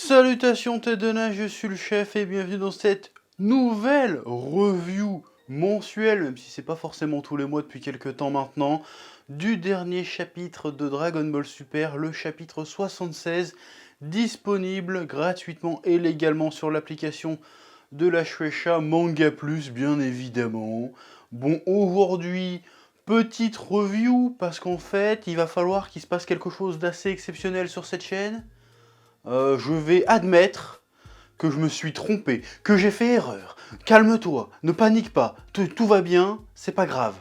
Salutations tête de nage, je suis le chef et bienvenue dans cette nouvelle review mensuelle, même si c'est pas forcément tous les mois depuis quelques temps maintenant, du dernier chapitre de Dragon Ball Super, le chapitre 76, disponible gratuitement et légalement sur l'application de la Shueisha Manga Plus, bien évidemment. Bon, aujourd'hui, petite review, parce qu'en fait, il va falloir qu'il se passe quelque chose d'assez exceptionnel sur cette chaîne. Je vais admettre que je me suis trompé, que j'ai fait erreur. Calme-toi, ne panique pas, tout va bien, c'est pas grave.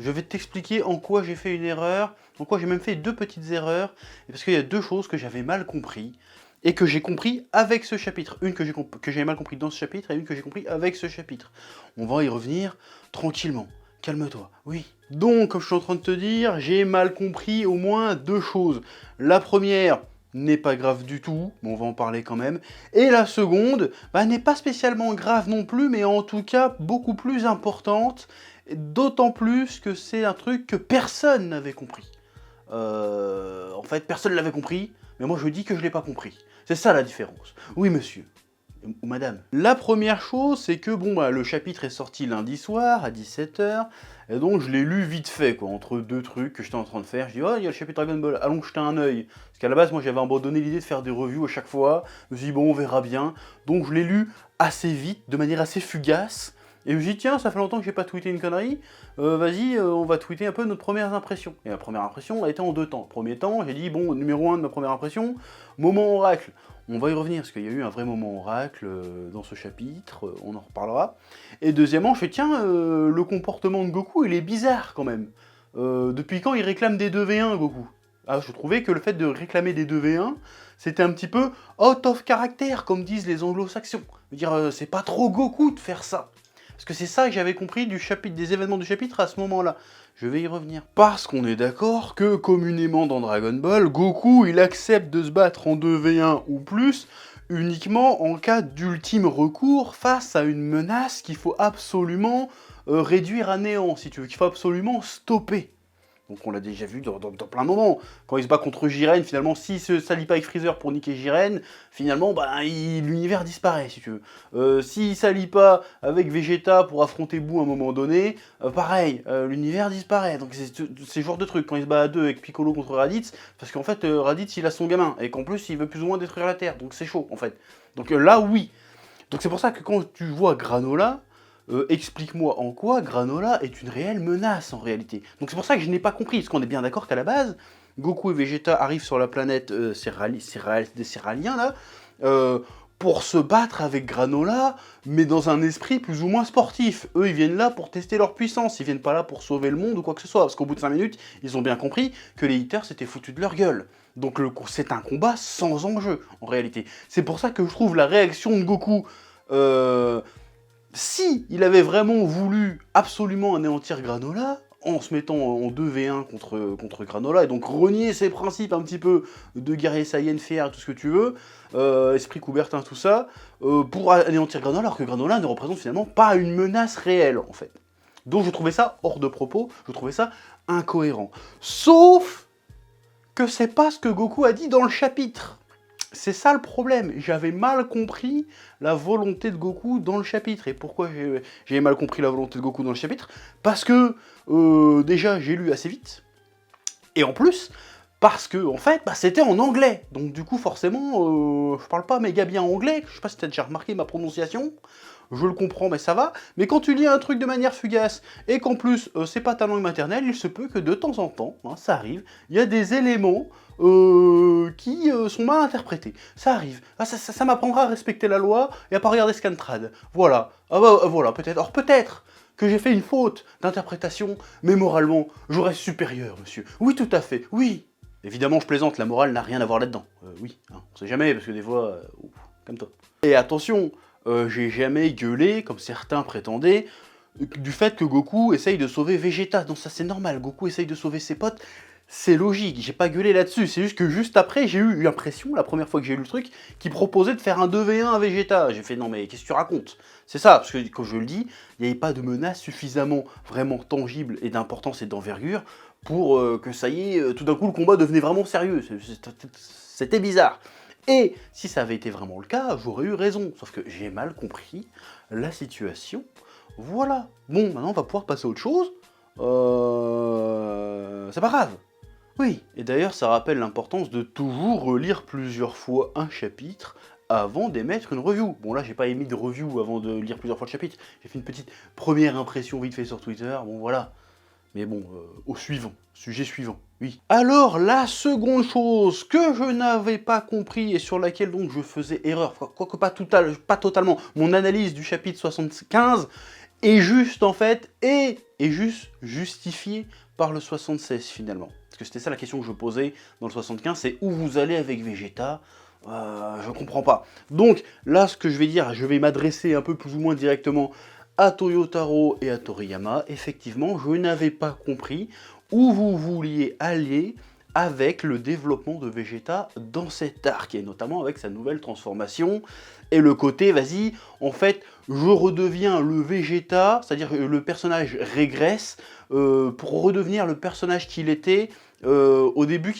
Je vais t'expliquer en quoi j'ai fait une erreur, en quoi j'ai même fait deux petites erreurs, parce qu'il y a deux choses que j'avais mal compris, et que j'ai compris avec ce chapitre. Une que j'avais mal compris dans ce chapitre, et une que j'ai compris avec ce chapitre. On va y revenir tranquillement. Calme-toi, oui. Donc, comme je suis en train de te dire, j'ai mal compris au moins deux choses. La première n'est pas grave du tout, mais on va en parler quand même. Et la seconde, n'est pas spécialement grave non plus, mais en tout cas beaucoup plus importante, d'autant plus que c'est un truc que personne n'avait compris. En fait, personne ne l'avait compris, mais moi je dis que je ne l'ai pas compris. C'est ça la différence. Oui monsieur, ou madame. La première chose, c'est que le chapitre est sorti lundi soir à 17 h, et donc je l'ai lu vite fait, quoi, entre deux trucs que j'étais en train de faire. Je dis, oh, il y a le chapitre Dragon Ball, allons jeter un œil. Parce qu'à la base, moi j'avais abandonné l'idée de faire des reviews à chaque fois. Je me suis dit, bon, on verra bien. Donc je l'ai lu assez vite, de manière assez fugace. Et je me suis dit, tiens, ça fait longtemps que j'ai pas tweeté une connerie. Vas-y, on va tweeter un peu notre première impression. Et la première impression a été en deux temps. Premier temps, j'ai dit, bon, numéro 1 de ma première impression, moment oracle. On va y revenir, parce qu'il y a eu un vrai moment oracle dans ce chapitre, on en reparlera. Et deuxièmement, je fais, tiens, le comportement de Goku, il est bizarre quand même. Depuis quand il réclame des 2v1, Goku? Ah, je trouvais que le fait de réclamer des 2v1, c'était un petit peu out of character, comme disent les anglo-saxons. Je veux dire, c'est pas trop Goku de faire ça. Parce que c'est ça que j'avais compris du chapitre, des événements du chapitre à ce moment-là. Je vais y revenir. Parce qu'on est d'accord que, communément dans Dragon Ball, Goku, il accepte de se battre en 2v1 ou plus, uniquement en cas d'ultime recours face à une menace qu'il faut absolument réduire à néant, si tu veux, qu'il faut absolument stopper. Donc on l'a déjà vu dans plein de moments. Quand il se bat contre Jiren, finalement, s'il se salit pas avec Freezer pour niquer Jiren, finalement, l'univers disparaît, si tu veux. S'il s'allie pas avec Vegeta pour affronter Boo à un moment donné, pareil, l'univers disparaît. Donc c'est ce genre de trucs. Quand il se bat à deux avec Piccolo contre Raditz, parce qu'en fait, Raditz, il a son gamin, et qu'en plus, il veut plus ou moins détruire la Terre. Donc c'est chaud, en fait. Donc là, oui. Donc c'est pour ça que quand tu vois Granola, explique-moi en quoi Granola est une réelle menace en réalité. Donc c'est pour ça que je n'ai pas compris, parce qu'on est bien d'accord qu'à la base, Goku et Vegeta arrivent sur la planète des Céraliens là, pour se battre avec Granola, mais dans un esprit plus ou moins sportif. Eux, ils viennent là pour tester leur puissance, ils viennent pas là pour sauver le monde ou quoi que ce soit, parce qu'au bout de 5 minutes, ils ont bien compris que les Hitters s'étaient foutus de leur gueule. Donc c'est un combat sans enjeu, en réalité. C'est pour ça que je trouve la réaction de Goku... si il avait vraiment voulu absolument anéantir Granola, en se mettant en 2v1 contre Granola, et donc renier ses principes un petit peu de guerrier Saiyan, fier, tout ce que tu veux, esprit Coubertin, tout ça, pour anéantir Granola, alors que Granola ne représente finalement pas une menace réelle, en fait. Donc je trouvais ça hors de propos, je trouvais ça incohérent. Sauf que c'est pas ce que Goku a dit dans le chapitre. C'est ça le problème, j'avais mal compris la volonté de Goku dans le chapitre. Et pourquoi j'ai mal compris la volonté de Goku dans le chapitre? Parce que, déjà, j'ai lu assez vite. Et en plus, parce que, en fait, c'était en anglais. Donc du coup, forcément, je parle pas méga bien anglais. Je sais pas si t'as déjà remarqué ma prononciation. Je le comprends, mais ça va. Mais quand tu lis un truc de manière fugace, et qu'en plus, c'est pas ta langue maternelle, il se peut que de temps en temps, hein, ça arrive, il y a des éléments qui sont mal interprétés. Ça arrive. Ah, ça m'apprendra à respecter la loi et à pas regarder Scantrad. Voilà. Ah voilà, peut-être. Or, peut-être que j'ai fait une faute d'interprétation, mais moralement, je reste supérieur, monsieur. Oui, tout à fait, oui. Évidemment, je plaisante, la morale n'a rien à voir là-dedans. Oui, hein, on sait jamais, parce que des fois... comme toi. Et attention, j'ai jamais gueulé, comme certains prétendaient, du fait que Goku essaye de sauver Vegeta. Non, ça c'est normal, Goku essaye de sauver ses potes, c'est logique, j'ai pas gueulé là-dessus, c'est juste que juste après, j'ai eu l'impression, la première fois que j'ai lu le truc, qu'il proposait de faire un 2v1 à Vegeta. J'ai fait, non mais qu'est-ce que tu racontes? C'est ça, parce que quand je le dis, il n'y avait pas de menace suffisamment vraiment tangible et d'importance et d'envergure pour que ça y est, tout d'un coup le combat devenait vraiment sérieux. C'était bizarre. Et si ça avait été vraiment le cas, j'aurais eu raison. Sauf que j'ai mal compris la situation. Voilà. Bon, maintenant on va pouvoir passer à autre chose. C'est pas grave. Oui. Et d'ailleurs, ça rappelle l'importance de toujours relire plusieurs fois un chapitre avant d'émettre une review. Bon là, j'ai pas émis de review avant de lire plusieurs fois le chapitre. J'ai fait une petite première impression vite fait sur Twitter. Bon voilà. Mais bon, au suivant, sujet suivant, oui. Alors, la seconde chose que je n'avais pas compris et sur laquelle donc je faisais erreur, quoique pas totalement, mon analyse du chapitre 75 est juste en fait, est juste justifiée par le 76 finalement. Parce que c'était ça la question que je posais dans le 75, c'est où vous allez avec Vegeta. Je comprends pas. Donc là, ce que je vais dire, je vais m'adresser un peu plus ou moins directement à Toyotaro et à Toriyama. Effectivement, je n'avais pas compris où vous vouliez aller avec le développement de Vegeta dans cet arc, et notamment avec sa nouvelle transformation, et le côté, vas-y, en fait, je redeviens le Vegeta, c'est-à-dire que le personnage régresse, pour redevenir le personnage qu'il était au début,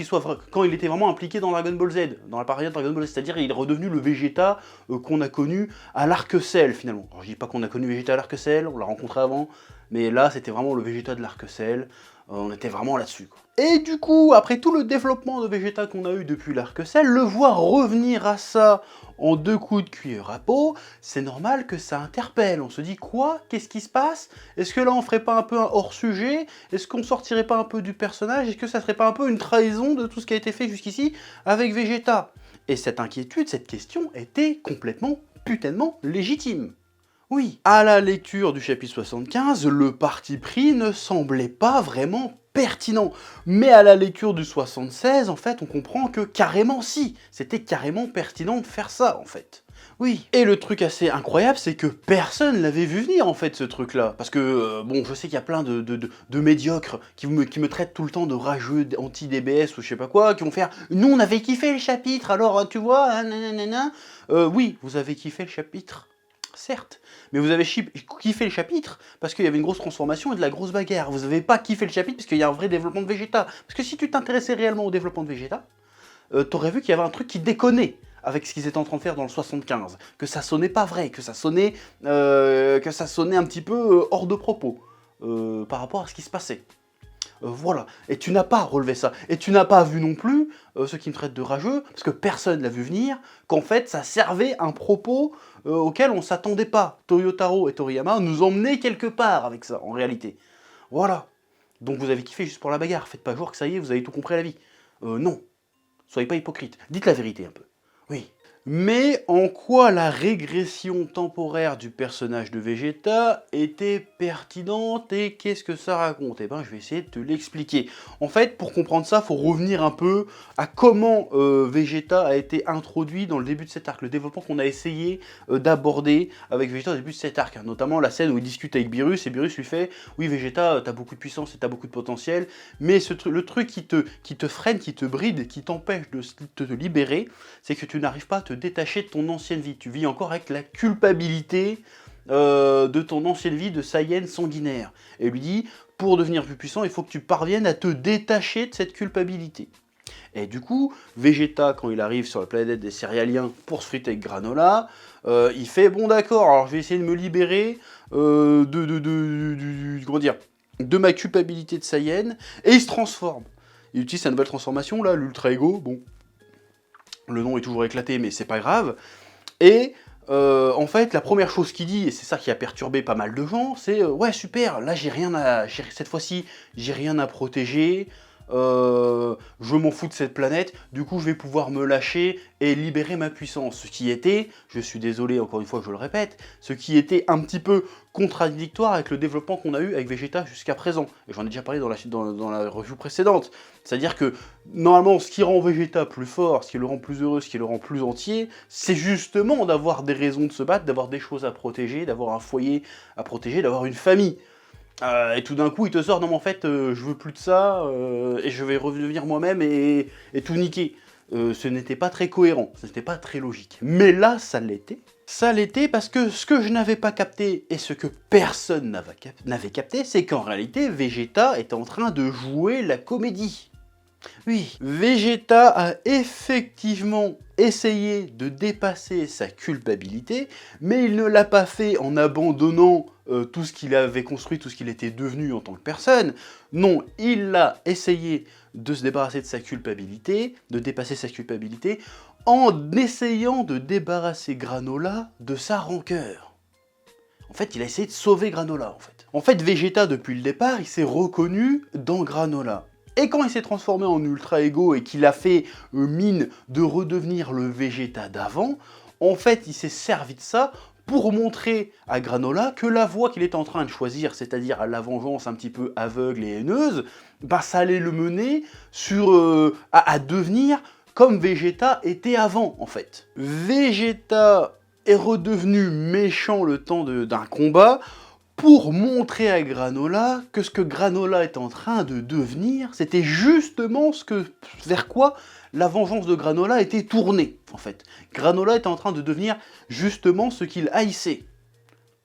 quand il était vraiment impliqué dans Dragon Ball Z, dans la période Dragon Ball Z, c'est-à-dire il est redevenu le Vegeta qu'on a connu à l'Arc Cell finalement. Alors je dis pas qu'on a connu Vegeta à l'Arc Cell, on l'a rencontré avant, mais là c'était vraiment le Vegeta de l'Arc Cell, on était vraiment là-dessus, quoi. Et du coup, après tout le développement de Vegeta qu'on a eu depuis l'Arc Cell, le voir revenir à ça en 2 coups de cuillère à peau, c'est normal que ça interpelle. On se dit quoi? Qu'est-ce qui se passe? Est-ce que là on ferait pas un peu un hors-sujet? Est-ce qu'on sortirait pas un peu du personnage? Est-ce que ça serait pas un peu une trahison de tout ce qui a été fait jusqu'ici avec Vegeta? Et cette inquiétude, cette question était complètement, putainement légitime. Oui, à la lecture du chapitre 75, le parti pris ne semblait pas vraiment pertinent. Mais à la lecture du 76, en fait, on comprend que carrément si, c'était carrément pertinent de faire ça, en fait. Oui. Et le truc assez incroyable, c'est que personne l'avait vu venir, en fait, ce truc-là. Parce que, bon, je sais qu'il y a plein de médiocres qui me traitent tout le temps de rageux, anti-DBS ou je sais pas quoi, qui vont faire « Nous, on avait kiffé le chapitre, alors, tu vois, nanana. » Oui, vous avez kiffé le chapitre, certes, mais vous avez kiffé le chapitre parce qu'il y avait une grosse transformation et de la grosse bagarre. Vous n'avez pas kiffé le chapitre parce qu'il y a un vrai développement de Vegeta. Parce que si tu t'intéressais réellement au développement de Vegeta, t'aurais vu qu'il y avait un truc qui déconnait avec ce qu'ils étaient en train de faire dans le 75. Que ça sonnait pas vrai, que ça sonnait un petit peu hors de propos par rapport à ce qui se passait. Voilà, et tu n'as pas relevé ça, et tu n'as pas vu non plus, ceux qui me traitent de rageux, parce que personne l'a vu venir, qu'en fait ça servait un propos auquel on s'attendait pas. Toyotaro et Toriyama nous emmenaient quelque part avec ça, en réalité. Voilà. Donc vous avez kiffé juste pour la bagarre, faites pas genre que ça y est, vous avez tout compris à la vie. Non, soyez pas hypocrite, dites la vérité un peu. Oui. Mais en quoi la régression temporaire du personnage de Vegeta était pertinente et qu'est-ce que ça raconte? Eh ben, je vais essayer de te l'expliquer. En fait, pour comprendre ça, il faut revenir un peu à comment Vegeta a été introduit dans le début de cet arc, le développement qu'on a essayé d'aborder avec Vegeta au début de cet arc, hein. Notamment la scène où il discute avec Beerus et Beerus lui fait « Oui, Vegeta, t'as beaucoup de puissance et t'as beaucoup de potentiel, mais le truc qui te freine, qui te bride, qui t'empêche de te libérer, c'est que tu n'arrives pas à te détacher de ton ancienne vie. Tu vis encore avec la culpabilité de ton ancienne vie de Saiyan sanguinaire. » Et lui dit, pour devenir plus puissant, il faut que tu parviennes à te détacher de cette culpabilité. Et du coup, Vegeta, quand il arrive sur la planète des céréaliens pour se friter avec Granola, il fait, bon d'accord, alors je vais essayer de me libérer comment dire, de ma culpabilité de Saiyan, et il se transforme. Il utilise sa nouvelle transformation, là, l'Ultra Ego, bon, le nom est toujours éclaté, mais c'est pas grave. Et en fait, la première chose qu'il dit, et c'est ça qui a perturbé pas mal de gens, c'est ouais, super, là cette fois-ci, j'ai rien à protéger, je m'en fous de cette planète, du coup je vais pouvoir me lâcher et libérer ma puissance. Ce qui était, je suis désolé encore une fois je le répète, ce qui était un petit peu contradictoire avec le développement qu'on a eu avec Vegeta jusqu'à présent. Et j'en ai déjà parlé dans la review précédente. C'est-à-dire que, normalement, ce qui rend Vegeta plus fort, ce qui le rend plus heureux, ce qui le rend plus entier, c'est justement d'avoir des raisons de se battre, d'avoir des choses à protéger, d'avoir un foyer à protéger, d'avoir une famille. Et tout d'un coup, il te sort, non mais en fait, je veux plus de ça, et je vais redevenir moi-même et tout niquer. Ce n'était pas très cohérent, ce n'était pas très logique. Mais là, ça l'était. Ça l'était parce que ce que je n'avais pas capté, et ce que personne n'avait capté, c'est qu'en réalité, Vegeta était en train de jouer la comédie. Oui, Vegeta a effectivement essayé de dépasser sa culpabilité, mais il ne l'a pas fait en abandonnant tout ce qu'il avait construit, tout ce qu'il était devenu en tant que personne. Non, il a essayé de se débarrasser de sa culpabilité, de dépasser sa culpabilité, en essayant de débarrasser Granola de sa rancœur. En fait, il a essayé de sauver Granola, en fait. En fait, Vegeta, depuis le départ, il s'est reconnu dans Granola. Et quand il s'est transformé en Ultra Ego et qu'il a fait mine de redevenir le Vegeta d'avant, en fait, il s'est servi de ça pour montrer à Granola que la voie qu'il était en train de choisir, c'est-à-dire la vengeance un petit peu aveugle et haineuse, bah ça allait le mener à devenir comme Vegeta était avant, en fait. Vegeta est redevenu méchant le temps d'un combat, pour montrer à Granola que ce que Granola est en train de devenir, c'était justement vers quoi la vengeance de Granola était tournée, en fait. Granola était en train de devenir justement ce qu'il haïssait.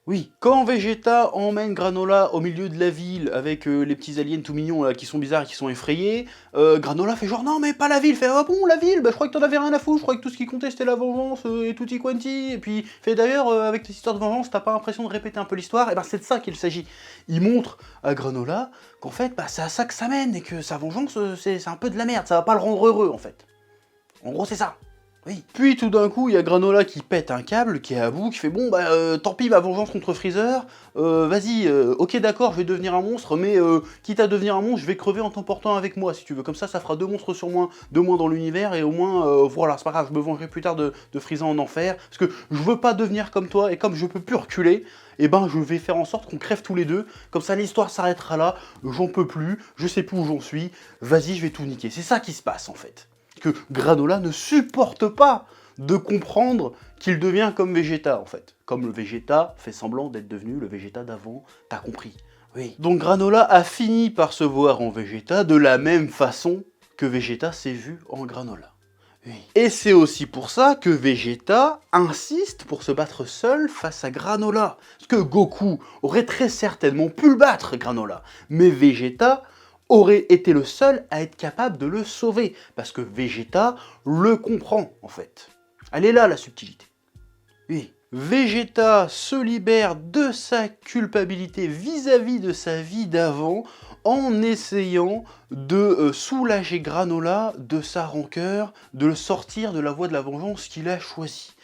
Oui, quand Vegeta emmène Granola au milieu de la ville avec les petits aliens tout mignons là, qui sont bizarres et qui sont effrayés, Granola fait genre non mais pas la ville, fait ah bon la ville, bah je crois que t'en avais rien à foutre, je crois que tout ce qui comptait c'était la vengeance et tutti quanti, et puis fait d'ailleurs avec tes histoires de vengeance t'as pas l'impression de répéter un peu l'histoire, et ben c'est de ça qu'il s'agit. Il montre à Granola qu'en fait bah, c'est à ça que ça mène et que sa vengeance c'est un peu de la merde, ça va pas le rendre heureux en fait. En gros c'est ça. Oui. Puis tout d'un coup, il y a Granola qui pète un câble, qui est à bout, qui fait bon bah tant pis ma vengeance contre Freezer, vas-y, ok d'accord je vais devenir un monstre, mais quitte à devenir un monstre, je vais crever en t'emportant avec moi si tu veux, comme ça fera 2 monstres sur moins, 2 moins dans l'univers, et au moins voilà, c'est pas grave, je me vengerai plus tard de Freezer en enfer, parce que je veux pas devenir comme toi, et comme je peux plus reculer, et ben je vais faire en sorte qu'on crève tous les deux, comme ça l'histoire s'arrêtera là, j'en peux plus, je sais plus où j'en suis, vas-y je vais tout niquer, c'est ça qui se passe en fait. Que Granola ne supporte pas de comprendre qu'il devient comme Vegeta, en fait. Comme le Vegeta fait semblant d'être devenu le Vegeta d'avant, t'as compris. Oui. Donc Granola a fini par se voir en Vegeta de la même façon que Vegeta s'est vu en Granola. Oui. Et c'est aussi pour ça que Vegeta insiste pour se battre seul face à Granola. Parce que Goku aurait très certainement pu le battre, Granola. Mais Vegeta aurait été le seul à être capable de le sauver, parce que Vegeta le comprend, en fait. Elle est là, la subtilité. Oui. Vegeta se libère de sa culpabilité vis-à-vis de sa vie d'avant, en essayant de soulager Granola de sa rancœur, de le sortir de la voie de la vengeance qu'il a choisie.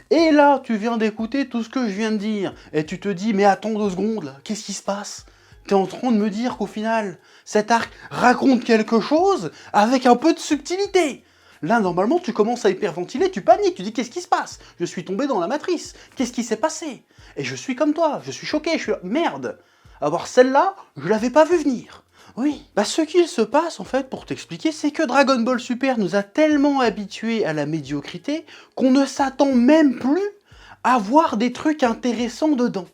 Et là, tu viens d'écouter tout ce que je viens de dire, et tu te dis, mais attends 2 secondes, là, qu'est-ce qui se passe ? T'es en train de me dire qu'au final, cet arc raconte quelque chose avec un peu de subtilité. Là, normalement, tu commences à hyperventiler, tu paniques, tu dis qu'est-ce qui se passe? Je suis tombé dans la matrice, qu'est-ce qui s'est passé? Et je suis comme toi, je suis choqué, je suis là, merde. Alors celle-là, je l'avais pas vue venir. Oui, bah ce qu'il se passe en fait, pour t'expliquer, c'est que Dragon Ball Super nous a tellement habitués à la médiocrité qu'on ne s'attend même plus à voir des trucs intéressants dedans.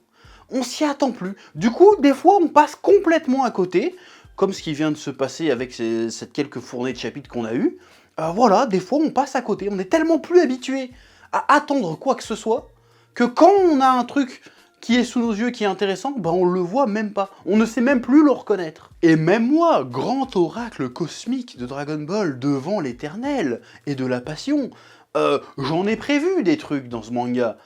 On s'y attend plus. Du coup, des fois, on passe complètement à côté, comme ce qui vient de se passer avec cette quelques fournées de chapitres qu'on a eu. Voilà, des fois, on passe à côté. On est tellement plus habitué à attendre quoi que ce soit, que quand on a un truc qui est sous nos yeux, qui est intéressant, bah on le voit même pas. On ne sait même plus le reconnaître. Et même moi, grand oracle cosmique de Dragon Ball devant l'éternel et de la passion, j'en ai prévu des trucs dans ce manga.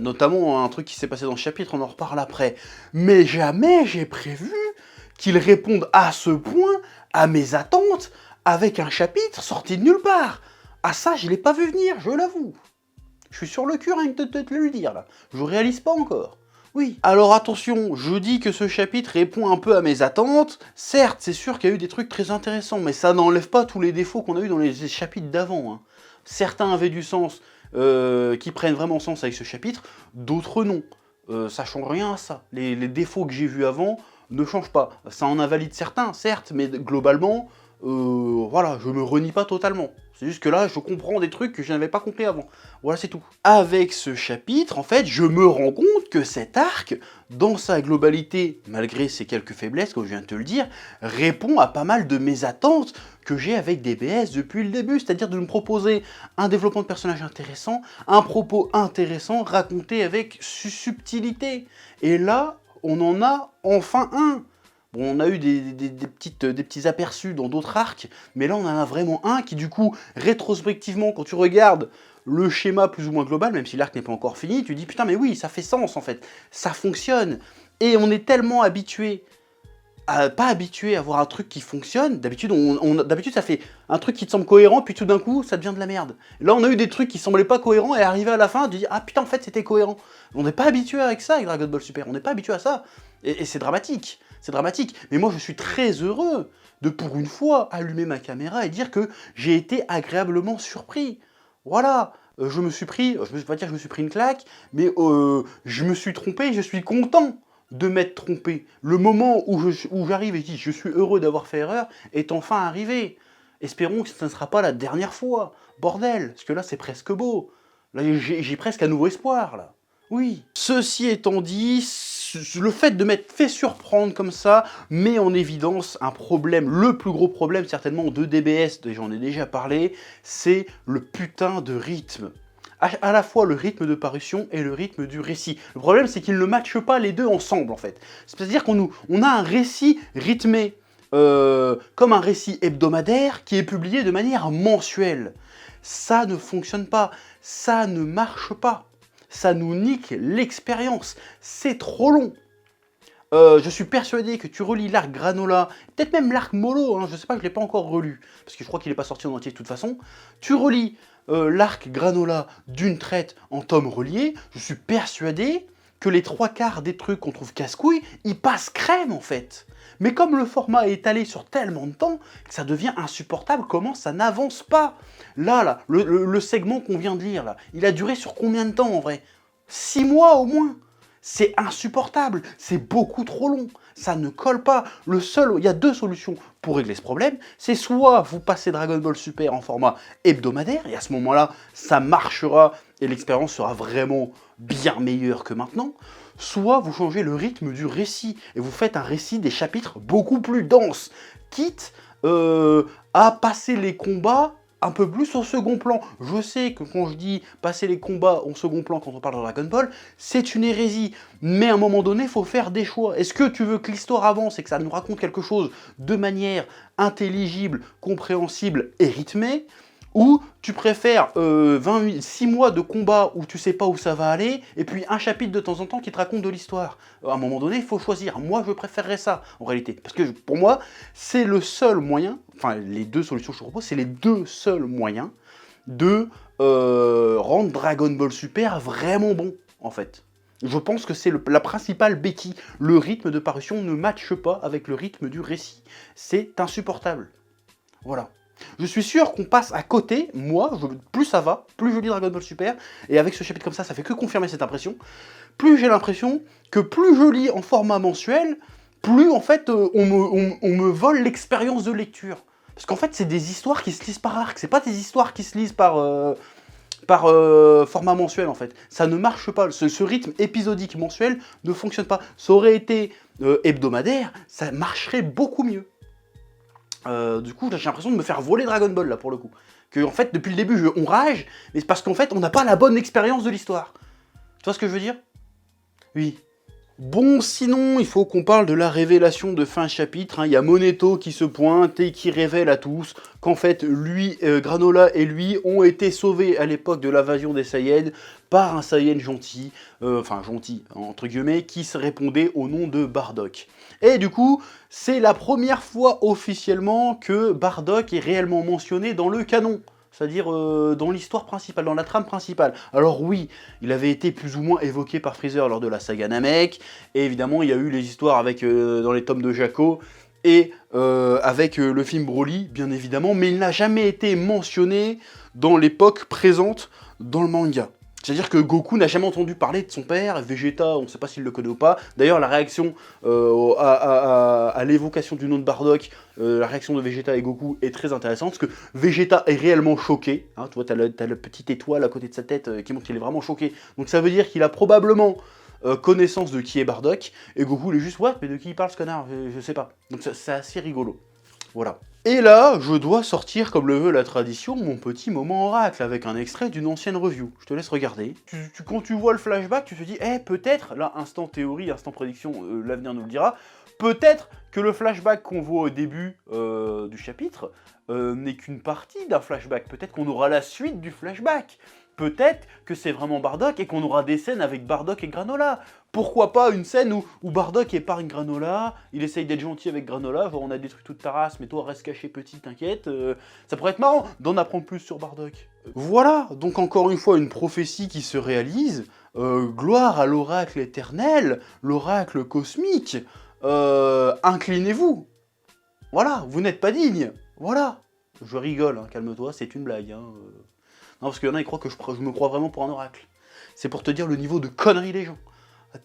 Notamment un truc qui s'est passé dans le chapitre, on en reparle après. Mais jamais j'ai prévu qu'il réponde à ce point à mes attentes avec un chapitre sorti de nulle part. Ah ça, je l'ai pas vu venir, je l'avoue. Je suis sur le cul rien que de te le dire là. Je réalise pas encore. Oui. Alors attention, je dis que ce chapitre répond un peu à mes attentes. Certes, c'est sûr qu'il y a eu des trucs très intéressants, mais ça n'enlève pas tous les défauts qu'on a eu dans les chapitres d'avant. Hein. Certains avaient du sens, qui prennent vraiment sens avec ce chapitre, d'autres non. Ça change rien à ça. Les défauts que j'ai vus avant ne changent pas. Ça en invalide certains, certes, mais globalement, voilà, je me renie pas totalement. C'est juste que là, je comprends des trucs que je n'avais pas compris avant. Voilà, c'est tout. Avec ce chapitre, en fait, je me rends compte que cet arc, dans sa globalité, malgré ses quelques faiblesses, comme je viens de te le dire, répond à pas mal de mes attentes que j'ai avec DBS depuis le début. C'est-à-dire de me proposer un développement de personnage intéressant, un propos intéressant, raconté avec subtilité. Et là, on en a enfin un. On a eu des petits aperçus dans d'autres arcs, mais là on en a vraiment un qui du coup, rétrospectivement, quand tu regardes le schéma plus ou moins global, même si l'arc n'est pas encore fini, tu dis putain mais oui, ça fait sens en fait, ça fonctionne. Et on est tellement habitué pas habitué à voir un truc qui fonctionne. D'habitude, d'habitude, ça fait un truc qui te semble cohérent, puis tout d'un coup, ça devient de la merde. Là, on a eu des trucs qui semblaient pas cohérents, et arrivé à la fin, tu dis ah putain, en fait, c'était cohérent. On n'est pas habitué avec ça avec Dragon Ball Super, on n'est pas habitué à ça. Et c'est dramatique, c'est dramatique. Mais moi, je suis très heureux de, pour une fois, allumer ma caméra et dire que j'ai été agréablement surpris. Voilà. Je me suis pris, je ne vais pas dire que je me suis pris une claque, mais je me suis trompé, je suis content de m'être trompé. Le moment où j'arrive et je dis je suis heureux d'avoir fait erreur est enfin arrivé. Espérons que ce ne sera pas la dernière fois. Bordel, parce que là c'est presque beau. Là j'ai presque un nouveau espoir là. Oui. Ceci étant dit, le fait de m'être fait surprendre comme ça met en évidence un problème, le plus gros problème certainement de DBS, j'en ai déjà parlé, c'est le putain de rythme. À la fois le rythme de parution et le rythme du récit. Le problème, c'est qu'ils ne matchent pas les deux ensemble, en fait. C'est-à-dire qu'on a un récit rythmé comme un récit hebdomadaire qui est publié de manière mensuelle. Ça ne fonctionne pas, ça ne marche pas. Ça nous nique l'expérience, c'est trop long. Je suis persuadé que tu relis l'arc Granola, peut-être même l'arc Molo, hein, je sais pas, je l'ai pas encore relu, parce que je crois qu'il n'est pas sorti en entier de toute façon. Tu relis l'arc Granola d'une traite en tome relié, je suis persuadé que les 3/4 des trucs qu'on trouve casse-couilles, ils passent crème en fait. Mais comme le format est étalé sur tellement de temps, que ça devient insupportable, comment ça n'avance pas. Là, le segment qu'on vient de lire, là, il a duré sur combien de temps en vrai? 6 mois au moins. C'est insupportable, c'est beaucoup trop long, ça ne colle pas. Il y a deux solutions pour régler ce problème, c'est soit vous passez Dragon Ball Super en format hebdomadaire, et à ce moment-là, ça marchera et l'expérience sera vraiment bien meilleure que maintenant, soit vous changez le rythme du récit, et vous faites un récit des chapitres beaucoup plus dense, quitte à passer les combats un peu plus au second plan. Je sais que quand je dis passer les combats au second plan quand on parle de Dragon Ball, c'est une hérésie. Mais à un moment donné, il faut faire des choix. Est-ce que tu veux que l'histoire avance et que ça nous raconte quelque chose de manière intelligible, compréhensible et rythmée, ou tu préfères 6 mois de combat où tu sais pas où ça va aller, et puis un chapitre de temps en temps qui te raconte de l'histoire. À un moment donné, il faut choisir. Moi, je préférerais ça, en réalité. Parce que pour moi, c'est le seul moyen, enfin les deux solutions que je te propose, c'est les deux seuls moyens de rendre Dragon Ball Super vraiment bon, en fait. Je pense que c'est la principale béquille. Le rythme de parution ne matche pas avec le rythme du récit. C'est insupportable. Voilà. Je suis sûr qu'on passe à côté, moi, plus ça va, plus je lis Dragon Ball Super, et avec ce chapitre comme ça fait que confirmer cette impression, plus j'ai l'impression que plus je lis en format mensuel, plus en fait on me vole l'expérience de lecture. Parce qu'en fait c'est des histoires qui se lisent par arc, c'est pas des histoires qui se lisent par format mensuel en fait. Ça ne marche pas, ce rythme épisodique mensuel ne fonctionne pas. Ça aurait été hebdomadaire, ça marcherait beaucoup mieux. Du coup, j'ai l'impression de me faire voler Dragon Ball, là, pour le coup. Que, en fait, depuis le début, on rage, mais c'est parce qu'en fait, on n'a pas la bonne expérience de l'histoire. Tu vois ce que je veux dire? Oui. Bon, sinon, il faut qu'on parle de la révélation de fin chapitre. Hein. Il y a Moneto qui se pointe et qui révèle à tous qu'en fait, lui, Granola et lui ont été sauvés à l'époque de l'invasion des Saiyans par un Saiyan gentil, enfin gentil, entre guillemets, qui se répondait au nom de Bardock. Et du coup, c'est la première fois officiellement que Bardock est réellement mentionné dans le canon. C'est-à-dire dans l'histoire principale, dans la trame principale. Alors oui, il avait été plus ou moins évoqué par Freezer lors de la saga Namek, et évidemment il y a eu les histoires avec dans les tomes de Jaco, et avec le film Broly, bien évidemment, mais il n'a jamais été mentionné dans l'époque présente dans le manga. C'est-à-dire que Goku n'a jamais entendu parler de son père, Vegeta, on ne sait pas s'il le connaît ou pas. D'ailleurs, la réaction à l'évocation du nom de Bardock, la réaction de Vegeta et Goku est très intéressante, parce que Vegeta est réellement choqué. Hein, tu vois, t'as la petite étoile à côté de sa tête qui montre qu'il est vraiment choqué. Donc ça veut dire qu'il a probablement connaissance de qui est Bardock, et Goku il est juste « Ouais, mais de qui il parle ce connard? Je sais pas. » Donc c'est assez rigolo. Voilà. Et là, je dois sortir, comme le veut la tradition, mon petit moment oracle, avec un extrait d'une ancienne review. Je te laisse regarder. Quand tu vois le flashback, tu te dis, peut-être, là, instant théorie, instant prédiction, l'avenir nous le dira, Peut-être que le flashback qu'on voit au début du chapitre n'est qu'une partie d'un flashback. Peut-être qu'on aura la suite du flashback. Peut-être que c'est vraiment Bardock et qu'on aura des scènes avec Bardock et Granola. Pourquoi pas une scène où Bardock épargne Granola, il essaye d'être gentil avec Granola, genre on a détruit toute ta race, mais toi reste caché petit, t'inquiète. Ça pourrait être marrant d'en apprendre plus sur Bardock. Voilà, donc encore une fois une prophétie qui se réalise. Gloire à l'oracle éternel, l'oracle cosmique. Inclinez-vous. Voilà, vous n'êtes pas digne. Voilà. Je rigole, hein, calme-toi, c'est une blague. Hein. Non, parce qu'il y en a, ils croient que je me crois vraiment pour un oracle. C'est pour te dire le niveau de connerie des gens.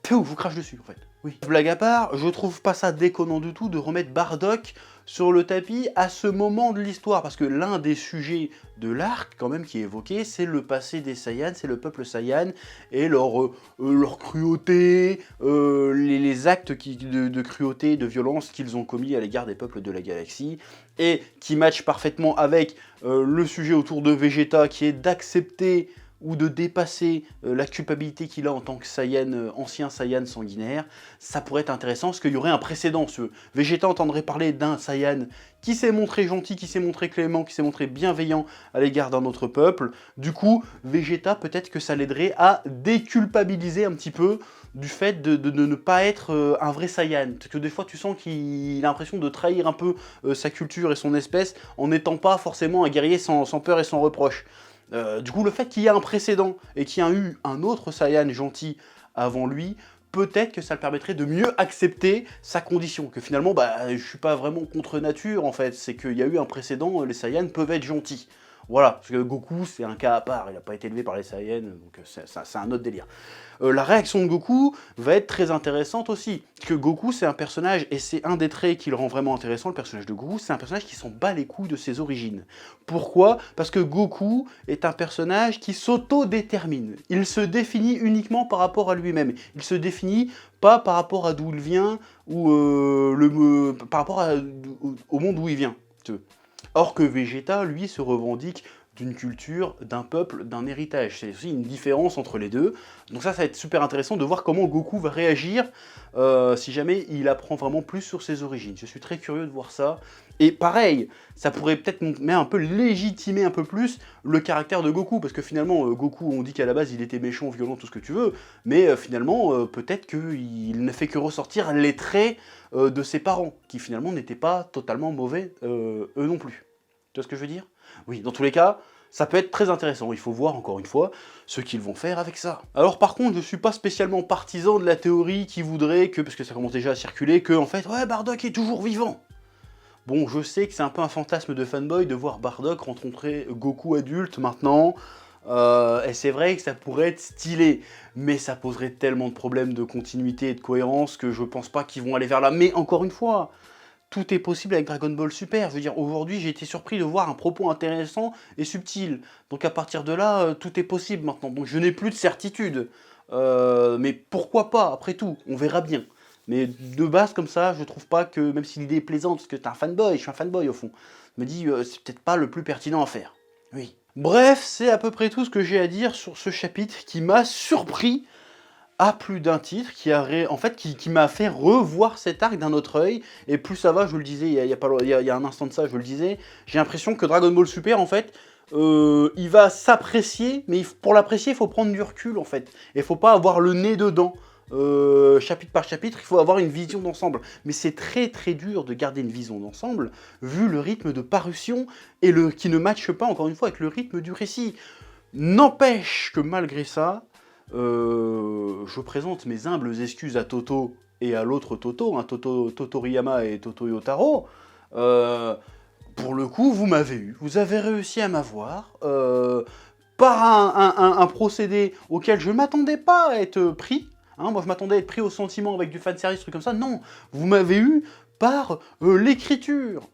Je vous crache dessus, en fait. Oui. Blague à part, je trouve pas ça déconnant du tout de remettre Bardock sur le tapis à ce moment de l'histoire. Parce que l'un des sujets de l'arc, quand même, qui est évoqué, c'est le passé des Saiyans, c'est le peuple Saiyan, et leur cruauté, les actes de cruauté, de violence qu'ils ont commis à l'égard des peuples de la galaxie, et qui matchent parfaitement avec le sujet autour de Vegeta, qui est d'accepter ou de dépasser la culpabilité qu'il a en tant que Saiyan, ancien Saiyan sanguinaire. Ça pourrait être intéressant, parce qu'il y aurait un précédent. Vegeta entendrait parler d'un Saiyan qui s'est montré gentil, qui s'est montré clément, qui s'est montré bienveillant à l'égard d'un autre peuple. Du coup, Vegeta, peut-être que ça l'aiderait à déculpabiliser un petit peu du fait de ne pas être un vrai Saiyan. Parce que des fois, tu sens qu'il a l'impression de trahir un peu sa culture et son espèce en n'étant pas forcément un guerrier sans peur et sans reproche. Du coup, le fait qu'il y ait un précédent et qu'il y ait eu un autre Saiyan gentil avant lui, peut-être que ça le permettrait de mieux accepter sa condition. Que finalement, je suis pas vraiment contre nature en fait, c'est qu'il y a eu un précédent, les Saiyans peuvent être gentils. Voilà, parce que Goku, c'est un cas à part, il n'a pas été élevé par les Saiyans, donc c'est un autre délire. La réaction de Goku va être très intéressante aussi, parce que Goku, c'est un personnage, et c'est un des traits qui le rend vraiment intéressant, le personnage de Goku, c'est un personnage qui s'en bat les couilles de ses origines. Pourquoi? Parce que Goku est un personnage qui s'auto-détermine. Il se définit uniquement par rapport à lui-même. Il se définit pas par rapport à d'où il vient, ou par rapport au monde d'où il vient. Or que Vegeta, lui, se revendique d'une culture, d'un peuple, d'un héritage. C'est aussi une différence entre les deux. Donc ça va être super intéressant de voir comment Goku va réagir si jamais il apprend vraiment plus sur ses origines. Je suis très curieux de voir ça. Et pareil, ça pourrait peut-être même un peu légitimer un peu plus le caractère de Goku, parce que finalement, Goku, on dit qu'à la base, il était méchant, violent, tout ce que tu veux, mais finalement, peut-être qu'il ne fait que ressortir les traits de ses parents, qui finalement n'étaient pas totalement mauvais, eux non plus. Tu vois ce que je veux dire? Oui, dans tous les cas, ça peut être très intéressant. Il faut voir, encore une fois, ce qu'ils vont faire avec ça. Alors par contre, je suis pas spécialement partisan de la théorie qui voudrait que, parce que ça commence déjà à circuler, que en fait, ouais, Bardock est toujours vivant. Bon, je sais que c'est un peu un fantasme de fanboy de voir Bardock rencontrer Goku adulte maintenant, et c'est vrai que ça pourrait être stylé, mais ça poserait tellement de problèmes de continuité et de cohérence que je pense pas qu'ils vont aller vers là. Mais encore une fois, tout est possible avec Dragon Ball Super. Je veux dire, aujourd'hui, j'ai été surpris de voir un propos intéressant et subtil. Donc à partir de là, tout est possible maintenant. Donc je n'ai plus de certitude. Mais pourquoi pas, après tout, on verra bien. Mais de base, comme ça, je trouve pas que, même si l'idée est plaisante, parce que t'es un fanboy, je suis un fanboy au fond, je me dis, c'est peut-être pas le plus pertinent à faire. Oui. Bref, c'est à peu près tout ce que j'ai à dire sur ce chapitre qui m'a surpris à plus d'un titre, qui m'a fait revoir cet arc d'un autre œil, et plus ça va, je le disais il y a un instant de ça, je le disais, j'ai l'impression que Dragon Ball Super, en fait, il va s'apprécier, mais pour l'apprécier, il faut prendre du recul, en fait, et il faut pas avoir le nez dedans. Chapitre par chapitre, il faut avoir une vision d'ensemble. Mais c'est très très dur de garder une vision d'ensemble, vu le rythme de parution, et qui ne matche pas, encore une fois, avec le rythme du récit. N'empêche que malgré ça, je présente mes humbles excuses à Toto et à l'autre Toto, hein, Totoriyama et Toto Yotaro. Pour le coup, vous m'avez eu, vous avez réussi à m'avoir, par un procédé auquel je ne m'attendais pas à être pris. Hein, moi je m'attendais à être pris au sentiment avec du fanservice, truc comme ça. Non, vous m'avez eu par l'écriture.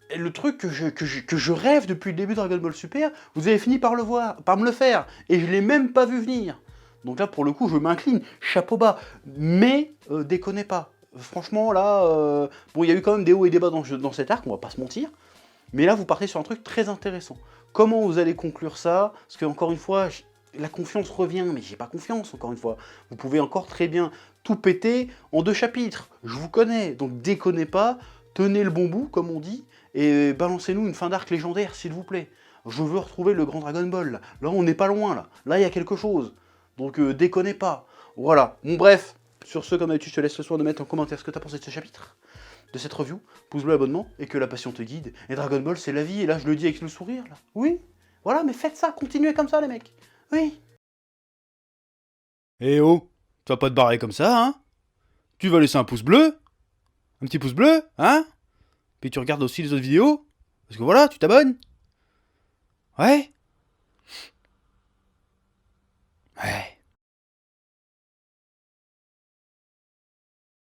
Et le truc que je rêve depuis le début de Dragon Ball Super, vous avez fini par me le faire. Et je l'ai même pas vu venir. Donc là, pour le coup, je m'incline, chapeau bas. Mais déconnez pas. Franchement, là, bon, il y a eu quand même des hauts et des bas dans cet arc, on va pas se mentir. Mais là, vous partez sur un truc très intéressant. Comment vous allez conclure ça? Parce que, encore une fois, la confiance revient, mais j'ai pas confiance, encore une fois. Vous pouvez encore très bien tout péter en 2 chapitres. Je vous connais, donc déconnez pas, tenez le bon bout, comme on dit, et balancez-nous une fin d'arc légendaire, s'il vous plaît. Je veux retrouver le grand Dragon Ball, là. Là, on n'est pas loin, là. Là, il y a quelque chose. Donc, déconnez pas. Voilà. Bon, bref. Sur ce, comme d'habitude, je te laisse le soin de mettre en commentaire ce que t'as pensé de ce chapitre, de cette review, pouce bleu, abonnement, et que la passion te guide. Et Dragon Ball, c'est la vie, et là, je le dis avec le sourire, là. Oui. Voilà, mais faites ça, continuez comme ça, les mecs. Oui. Eh oh, tu vas pas te barrer comme ça, hein? Tu vas laisser un pouce bleu? Un petit pouce bleu, hein? Puis tu regardes aussi les autres vidéos? Parce que voilà, tu t'abonnes? Ouais? Ouais.